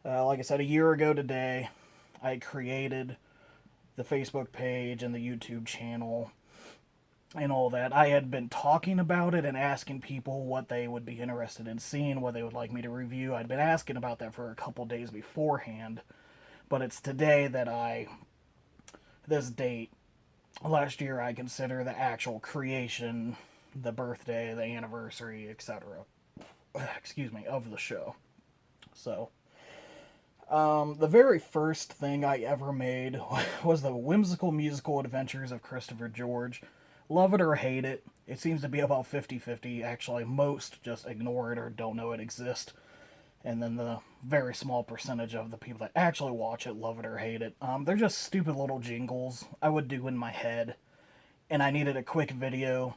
Like I said, a year ago today, I created the Facebook page and the YouTube channel and all that. I had been talking about it and asking people what they would be interested in seeing, what they would like me to review. I'd been asking about that for a couple days beforehand, but it's today that this date, last year, I consider the actual creation, the birthday, the anniversary, etc. Excuse me, of the show. So, the very first thing I ever made was the whimsical musical adventures of Christopher George. Love it or hate it, it seems to be about 50-50. Actually, most just ignore it or don't know it exists. And then the very small percentage of the people that actually watch it love it or hate it. They're just stupid little jingles I would do in my head. And I needed a quick video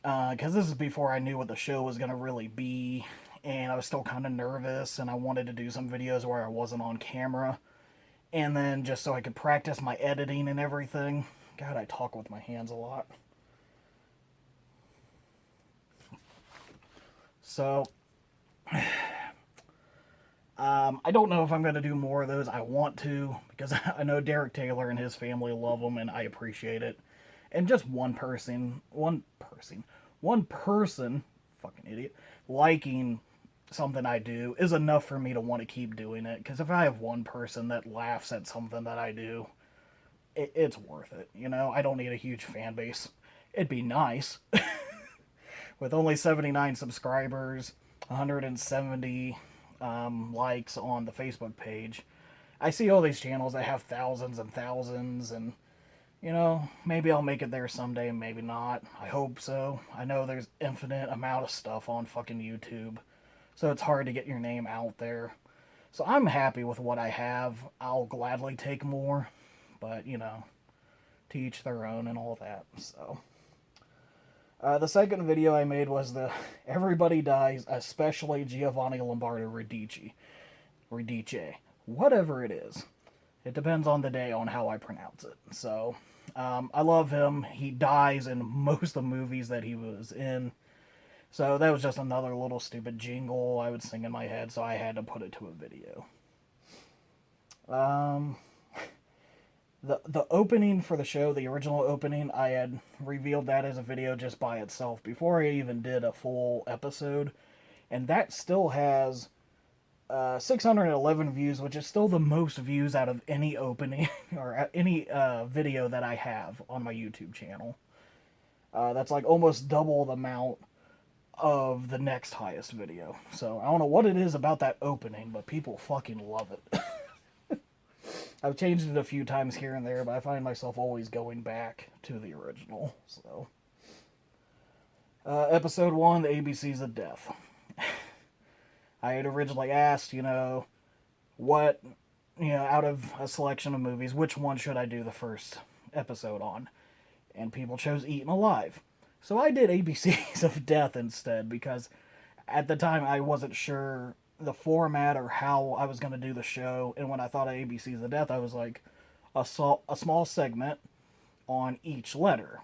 because this is before I knew what the show was going to really be, and I was still kind of nervous, and I wanted to do some videos where I wasn't on camera, and then just so I could practice my editing and everything. God, I talk with my hands a lot. So, I don't know if I'm going to do more of those. I want to, because I know Derek Taylor and his family love them, and I appreciate it. And just one person, fucking idiot, liking something I do is enough for me to want to keep doing it. Because if I have one person that laughs at something that I do, it's worth it. You know, I don't need a huge fan base. It'd be nice. With only 79 subscribers, 170 likes on the Facebook page. I see all these channels that have thousands and thousands, and maybe I'll make it there someday, maybe not. I hope so. I know there's infinite amount of stuff on fucking YouTube, so it's hard to get your name out there. So I'm happy with what I have. I'll gladly take more, but to each their own and all that. So the second video I made was the Everybody Dies, especially Giovanni Lombardo Radice, whatever it is. It depends on the day on how I pronounce it. So, I love him. He dies in most of the movies that he was in. So that was just another little stupid jingle I would sing in my head, so I had to put it to a video. Um, the opening for the show, the original opening, I had revealed that as a video just by itself before I even did a full episode, and that still has 611 views, which is still the most views out of any opening or any video that I have on my YouTube channel. That's like almost double the amount of the next highest video. So I don't know what it is about that opening, but people fucking love it. I've changed it a few times here and there, but I find myself always going back to the original. So, episode 1, the ABCs of Death. I had originally asked, what, out of a selection of movies, which one should I do the first episode on? And people chose Eaten Alive. So I did ABCs of Death instead, because at the time I wasn't sure the format or how I was going to do the show. And when I thought of ABCs of Death, I was like, a small segment on each letter.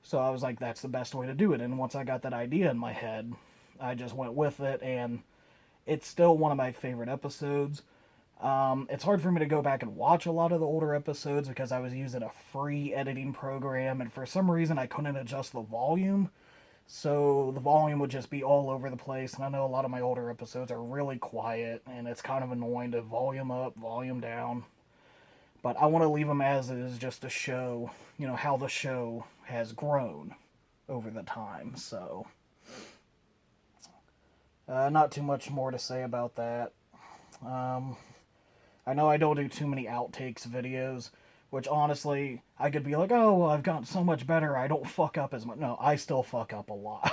So I was like, that's the best way to do it. And once I got that idea in my head, I just went with it, and it's still one of my favorite episodes. It's hard for me to go back and watch a lot of the older episodes because I was using a free editing program, and for some reason I couldn't adjust the volume. So the volume would just be all over the place, and I know a lot of my older episodes are really quiet, and it's kind of annoying to volume up, volume down. But I want to leave them as is just to show, how the show has grown over the time. So, not too much more to say about that. Um, I know I don't do too many outtakes videos, which honestly, I could be like, oh, well, I've gotten so much better, I don't fuck up as much. No, I still fuck up a lot.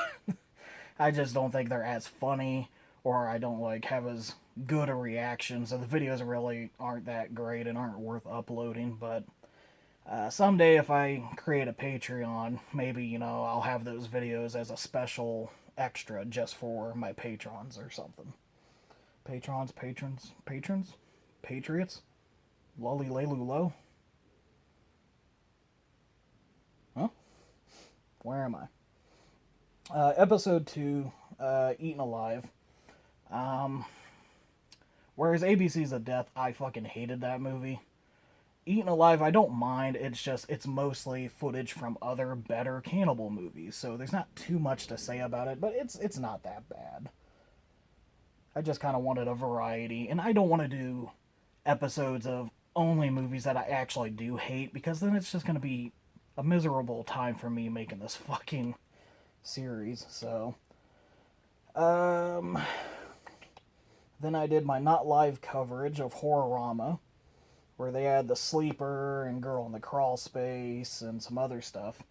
I just don't think they're as funny, or I don't have as good a reaction, so the videos really aren't that great and aren't worth uploading. But someday, if I create a Patreon, maybe, I'll have those videos as a special extra just for my patrons or something. Patrons? Patriots? Lolly Lulo? Huh? Where am I? Episode 2, Eaten Alive. Um, Whereas ABC's of Death, I fucking hated that movie. Eaten Alive, I don't mind. It's mostly footage from other better cannibal movies, so there's not too much to say about it, but it's not that bad. I just kind of wanted a variety, and I don't want to do episodes of only movies that I actually do hate, because then it's just going to be a miserable time for me making this fucking series. So, um, then I did my not live coverage of Horrorama, where they had The Sleeper and Girl in the Crawl Space and some other stuff.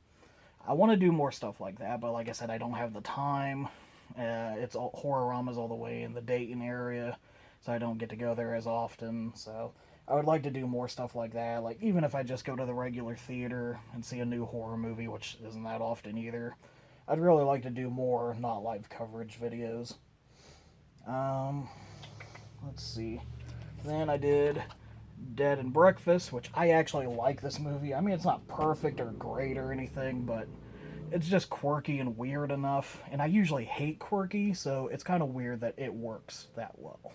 I want to do more stuff like that, but like I said, I don't have the time. It's all Horrorama's all the way in the Dayton area, so I don't get to go there as often. So I would like to do more stuff like that. Like even if I just go to the regular theater and see a new horror movie, which isn't that often either, I'd really like to do more not live coverage videos. Um, let's see. Then I did Dead and Breakfast, which I actually like this movie. I mean, it's not perfect or great or anything, but it's just quirky and weird enough. And I usually hate quirky, so it's kind of weird that it works that well.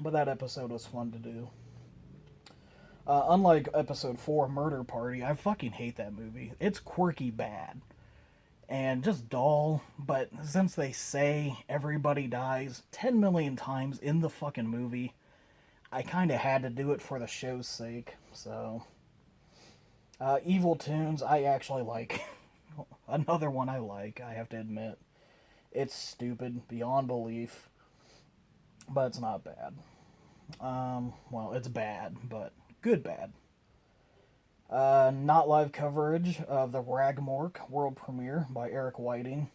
But that episode was fun to do. Unlike episode 4, Murder Party, I fucking hate that movie. It's quirky bad. And just dull, but since they say everybody dies 10 million times in the fucking movie, I kind of had to do it for the show's sake. So, Evil Tunes, I actually like. Another one I like, I have to admit. It's stupid beyond belief, but it's not bad. Well, it's bad, but good bad. Not live coverage of the Ragmork world premiere by Eric Whiting.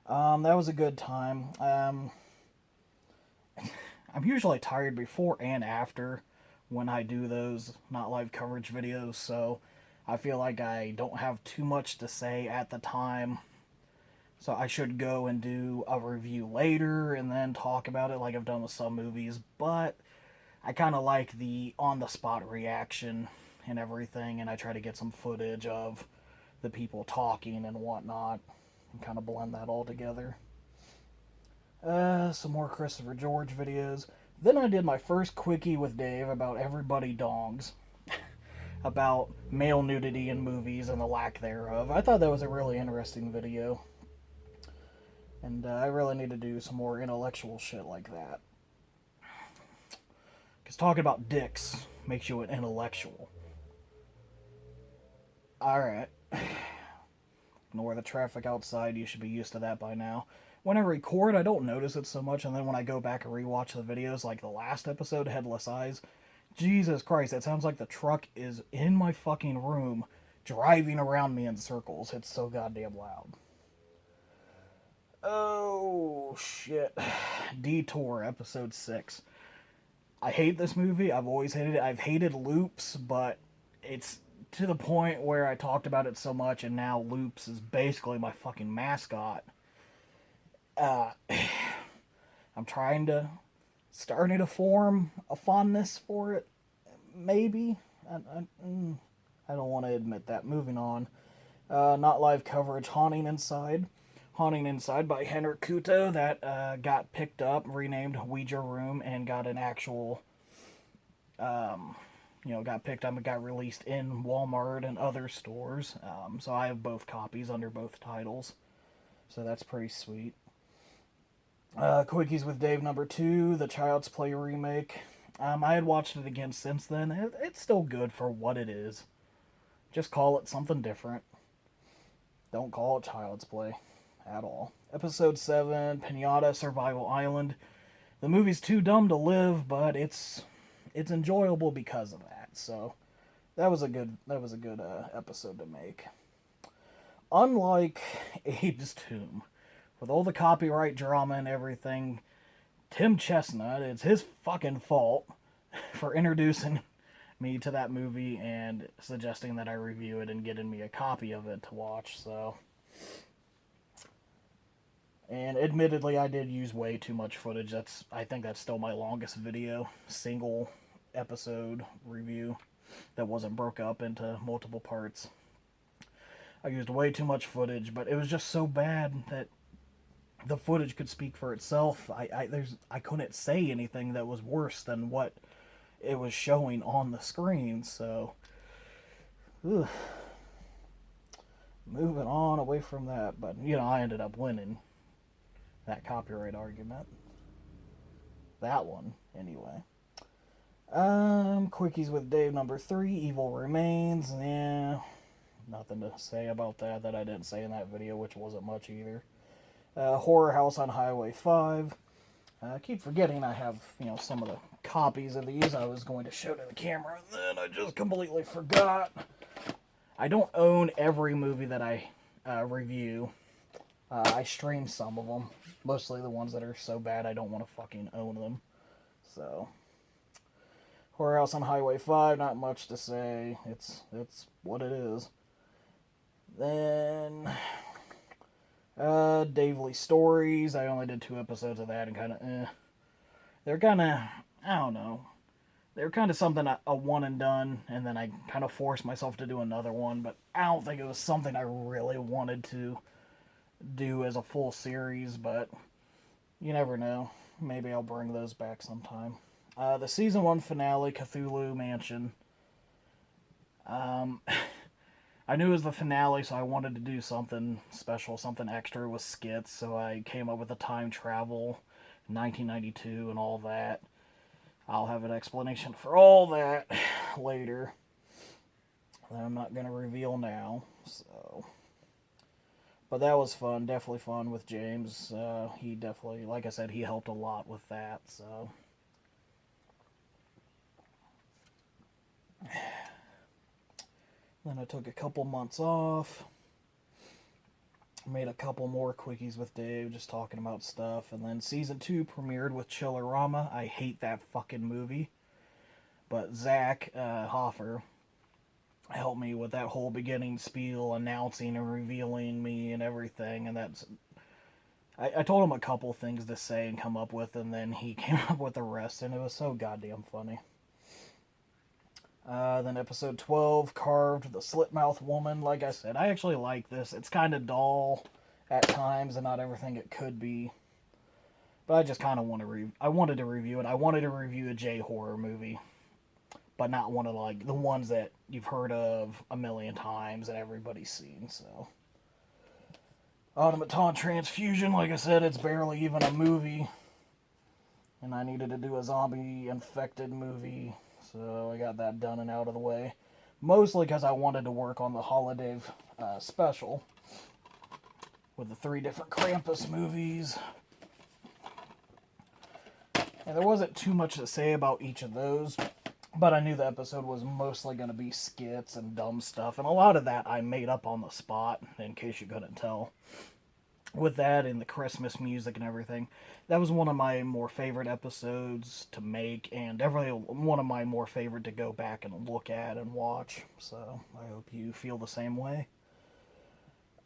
That was a good time. I'm usually tired before and after when I do those not live coverage videos, so I feel like I don't have too much to say at the time. So I should go and do a review later and then talk about it like I've done with some movies, but I kind of like the on the spot reaction and everything, and I try to get some footage of the people talking and whatnot and kind of blend that all together. Some more Christopher George videos. Then I did my first quickie with Dave about Everybody Dongs, about male nudity in movies and the lack thereof. I thought that was a really interesting video, and I really need to do some more intellectual shit like that. Because talking about dicks makes you an intellectual. Alright. Ignore the traffic outside, you should be used to that by now. When I record, I don't notice it so much, and then when I go back and rewatch the videos, like the last episode, Headless Eyes, Jesus Christ, it sounds like the truck is in my fucking room, driving around me in circles. It's so goddamn loud. Oh, shit. Detour, episode 6. I hate this movie. I've always hated it. I've hated Loops, but it's to the point where I talked about it so much, and now Loops is basically my fucking mascot. I'm starting to form a fondness for it. Maybe. I don't want to admit that. Moving on. Not live coverage, Haunting Inside. Haunting Inside by Henrik Kuto that got picked up, renamed Ouija Room, and got an actual, got picked up and got released in Walmart and other stores. So I have both copies under both titles. So that's pretty sweet. Quickies with Dave number 2, the Child's Play remake. I had watched it again since then. It's still good for what it is. Just call it something different. Don't call it Child's Play at all. Episode 7, Pinata Survival Island. The movie's too dumb to live, but it's enjoyable because of that. So that was a good episode to make. Unlike Abe's Tomb, with all the copyright drama and everything, Tim Chestnut, it's his fucking fault for introducing me to that movie and suggesting that I review it and getting me a copy of it to watch, so. And admittedly, I did use way too much footage. I think that's still my longest video, single episode review that wasn't broke up into multiple parts. I used way too much footage, but it was just so bad that the footage could speak for itself. I couldn't say anything that was worse than what it was showing on the screen. So, ugh. Moving on away from that, but I ended up winning that copyright argument. That one, anyway. Quickies with Dave number 3, Evil Remains. Yeah, nothing to say about that I didn't say in that video, which wasn't much either. Horror House on Highway 5. I keep forgetting I have, some of the copies of these I was going to show to the camera, and then I just completely forgot. I don't own every movie that I review. I stream some of them. Mostly the ones that are so bad I don't want to fucking own them. So, Horror House on Highway 5, not much to say. It's what it is. Then, Dave Lee Stories. I only did 2 episodes of that and kind of, They're kind of, I don't know. They're kind of something a one and done, and then I kind of forced myself to do another one, but I don't think it was something I really wanted to do as a full series, but you never know. Maybe I'll bring those back sometime. The season 1 finale, Cthulhu Mansion. I knew it was the finale, so I wanted to do something special, something extra with skits, so I came up with a time travel, 1992, and all that. I'll have an explanation for all that later that I'm not going to reveal now. So, but that was fun, definitely fun with James. He definitely, like I said, he helped a lot with that. So, then I took a couple months off. Made a couple more quickies with Dave, just talking about stuff. And then season 2 premiered with Chillerama. I hate that fucking movie. But Zach Hoffer helped me with that whole beginning spiel, announcing and revealing me and everything. And I told him a couple things to say and come up with, and then he came up with the rest, and it was so goddamn funny. Then episode 12, Carved, the Slitmouth Woman. Like I said, I actually like this. It's kind of dull at times and not everything it could be. But I just kind of I wanted to review it. I wanted to review a J-horror movie. But not one of the ones that you've heard of a million times and everybody's seen, so. Automaton Transfusion, like I said, it's barely even a movie. And I needed to do a zombie-infected movie, so I got that done and out of the way. Mostly because I wanted to work on the holiday special with the 3 different Krampus movies. And there wasn't too much to say about each of those, but I knew the episode was mostly going to be skits and dumb stuff, and a lot of that I made up on the spot, in case you couldn't tell. With that and the Christmas music and everything, that was one of my more favorite episodes to make, and definitely one of my more favorite to go back and look at and watch. So I hope you feel the same way.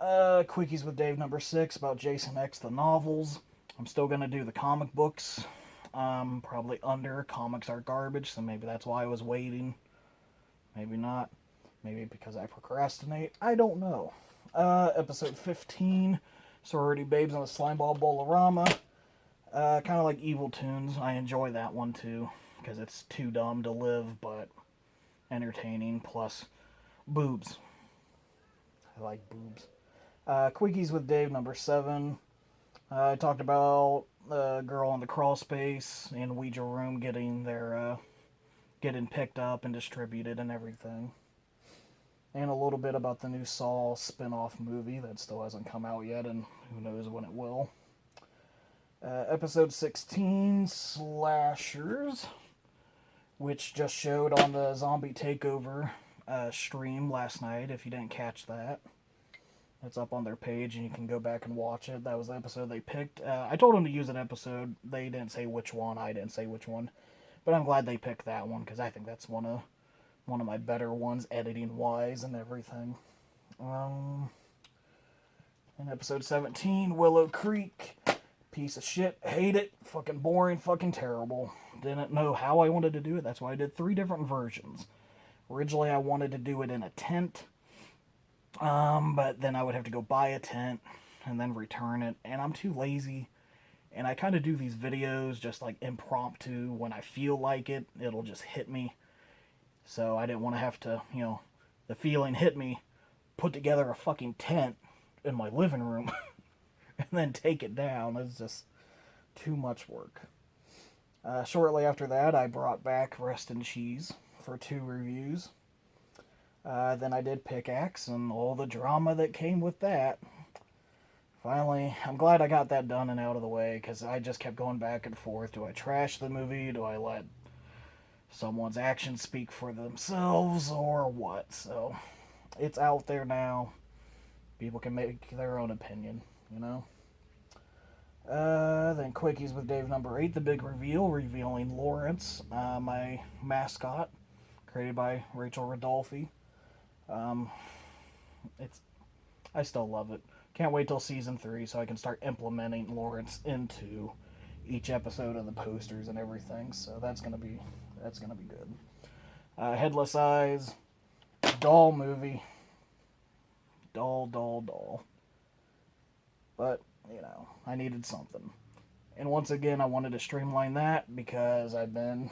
Quickies with Dave number 6 about Jason X the novels. I'm still gonna do the comic books. Probably under. Comics are garbage, so maybe that's why I was waiting. Maybe not. Maybe because I procrastinate. I don't know. Episode 15. Sorority Babes on the Slimeball Bolorama. Kind of like Evil Tunes. I enjoy that one too, because it's too dumb to live, but entertaining, plus boobs. I like boobs. Quickies with Dave number 7. I talked about the girl in the crawl space and Ouija room getting picked up and distributed and everything. And a little bit about the new Saw spin-off movie that still hasn't come out yet, and who knows when it will. Episode 16, Slashers, which just showed on the Zombie Takeover stream last night, if you didn't catch that. It's up on their page, and you can go back and watch it. That was the episode they picked. I told them to use an episode. They didn't say which one. I didn't say which one. But I'm glad they picked that one, because I think that's one of my better ones, editing-wise and everything. In episode 17, Willow Creek. Piece of shit. Hate it. Fucking boring. Fucking terrible. Didn't know how I wanted to do it. That's why I did 3 different versions. Originally, I wanted to do it in a tent. But then I would have to go buy a tent. and then return it, and I'm too lazy. And I kind of do these videos just like impromptu when I feel like it. It'll just hit me. So I didn't want to have to, the feeling hit me, put together a fucking tent in my living room and then take it down. It's just too much work. Shortly after that, I brought back Rest in Cheese for 2 reviews. Then I did Pickaxe and all the drama that came with that. Finally, I'm glad I got that done and out of the way, because I just kept going back and forth. Do I trash the movie? Do I let someone's actions speak for themselves, or what? So, it's out there now. People can make their own opinion, Then Quickies with Dave number 8, the big reveal, revealing Lawrence, my mascot, created by Rachel Rodolphe. I still love it. Can't wait till season 3 so I can start implementing Lawrence into each episode of the posters and everything. So that's gonna be good. Headless Eyes, doll movie, doll. But I needed something, and once again I wanted to streamline that because I've been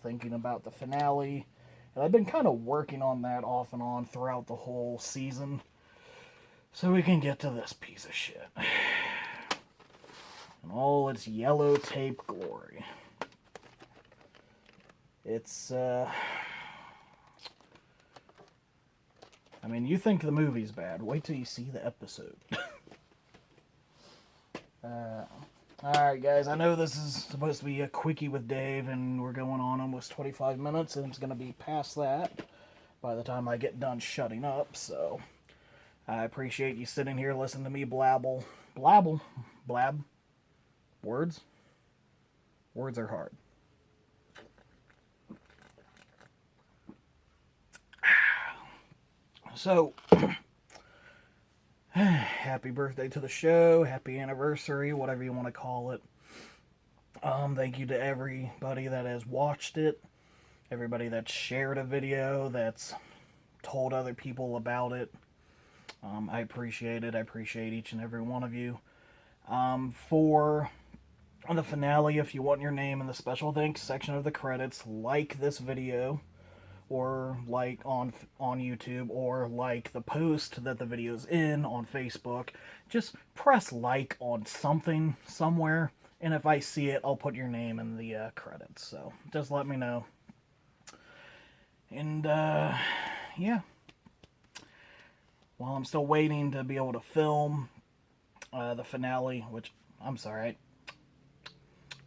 thinking about the finale, and I've been kind of working on that off and on throughout the whole season. So we can get to this piece of shit. In all its yellow tape glory. It's, you think the movie's bad. Wait till you see the episode. Alright, guys. I know this is supposed to be a quickie with Dave, and we're going on almost 25 minutes, and it's going to be past that by the time I get done shutting up, so I appreciate you sitting here listening to me blab. Words are hard. So, happy birthday to the show, happy anniversary, whatever you want to call it. Thank you to everybody that has watched it, everybody that's shared a video, that's told other people about it. I appreciate it. I appreciate each and every one of you. For the finale, if you want your name in the special thanks section of the credits, like this video, or like on YouTube, or like the post that the video's in on Facebook. Just press like on something somewhere, and if I see it, I'll put your name in the credits. So just let me know. And yeah. While I'm still waiting to be able to film the finale, which, I'm sorry,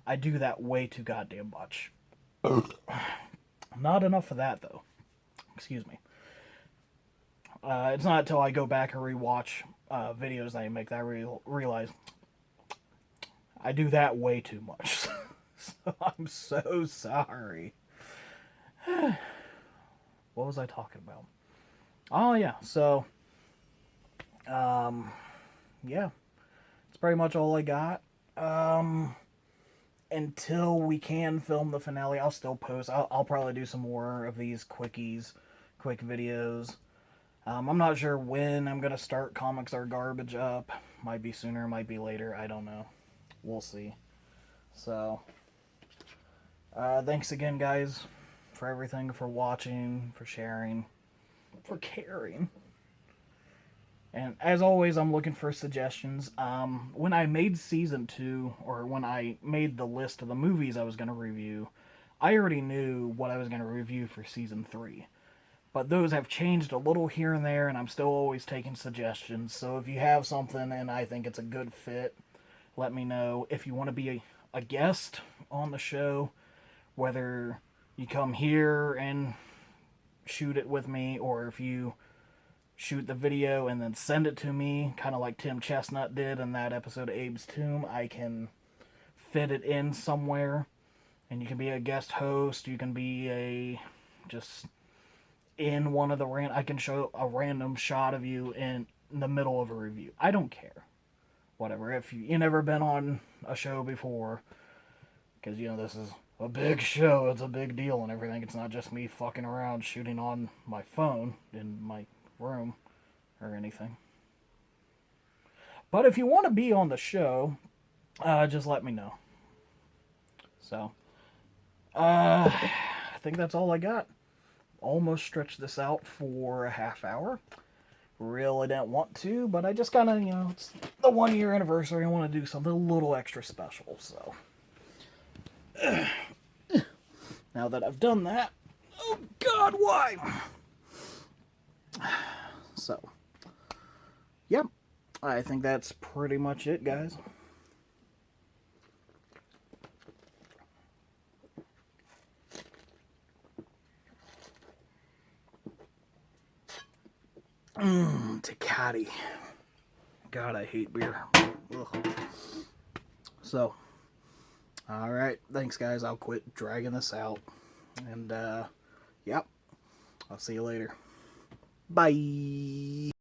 I do that way too goddamn much. Not enough of that, though. Excuse me. It's not until I go back and rewatch videos that I make that I realize I do that way too much. So I'm so sorry. What was I talking about? Oh, yeah, so yeah, it's pretty much all I got. Until we can film the finale, I'll still post. I'll probably do some more of these quick videos. I'm not sure when I'm going to start Comics Are Garbage up. Might be sooner, might be later. I don't know. We'll see. So, thanks again, guys, for everything, for watching, for sharing, for caring. And as always, I'm looking for suggestions. When I made season 2, or when I made the list of the movies I was going to review, I already knew what I was going to review for season 3. But those have changed a little here and there, and I'm still always taking suggestions. So if you have something and I think it's a good fit, let me know. If you want to be a guest on the show, whether you come here and shoot it with me, or if you shoot the video and then send it to me, kind of like Tim Chestnut did in that episode of Abe's Tomb, I can fit it in somewhere, and you can be a guest host, you can be just in one of the I can show a random shot of you in the middle of a review. I don't care. Whatever. If you never been on a show before, because, this is a big show, it's a big deal and everything. It's not just me fucking around shooting on my phone in my room or anything. But if you want to be on the show, just let me know. So, I think that's all I got. Almost stretched this out for a half hour. Really didn't want to, but I just kind of, it's the 1 year anniversary. I want to do something a little extra special. So, now that I've done that, oh God, why? So, yep, I think that's pretty much it, guys. Tecate. God, I hate beer. Ugh. So, alright, thanks guys. I'll quit dragging this out. And, yep, I'll see you later. Bye.